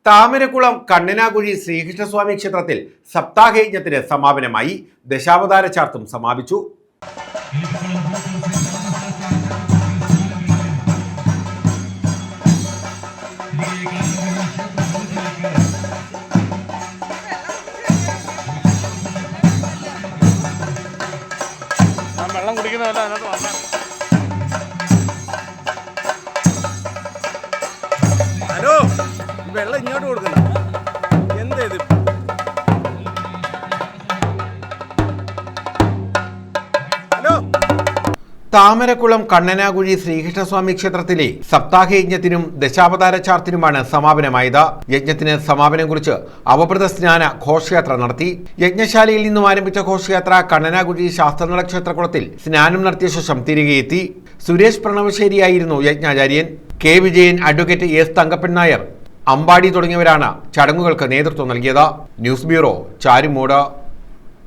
താമരക്കുളം കണ്ണനാകുഴി ശ്രീകൃഷ്ണസ്വാമി ക്ഷേത്രത്തിൽ സപ്താഹയജ്ഞത്തിന് സമാപനമായി. ദശാവതാര ചാർത്തും സമാപിച്ചു. വെള്ളം കുടിക്കുന്നതല്ല അതിനകത്ത് വന്ന ഹലോ, വെള്ളം ഇങ്ങോട്ട് കൊടുക്കണ്ട. എന്തേത് ഹലോ? താമരക്കുളം കണ്ണനാകുഴി ശ്രീകൃഷ്ണസ്വാമി ക്ഷേത്രത്തിലെ സപ്താഹയജ്ഞത്തിനും ദശാവതാര ചാർത്തിനുമാണ് സമാപനമായത്. യജ്ഞത്തിന് സമാപനം കുറിച്ച് അവഭൃത സ്നാന ഘോഷയാത്ര നടത്തി. യജ്ഞശാലയിൽ നിന്നും ആരംഭിച്ച ഘോഷയാത്ര കണ്ണനാകുഴി ശാസ്ത്രനട ക്ഷേത്രകുളത്തിൽ സ്നാനം നടത്തിയ ശേഷം തിരികെ എത്തി. സുരേഷ് പ്രണവശ്ശേരിയായിരുന്നു യജ്ഞാചാര്യൻ. K Vijayan, advocate S Thankappan Nair, Ambadi തുടങ്ങിയവരാണ് ചടങ്ങുകൾക്ക് നേതൃത്വം നൽകിയത്. News bureau, Charummood.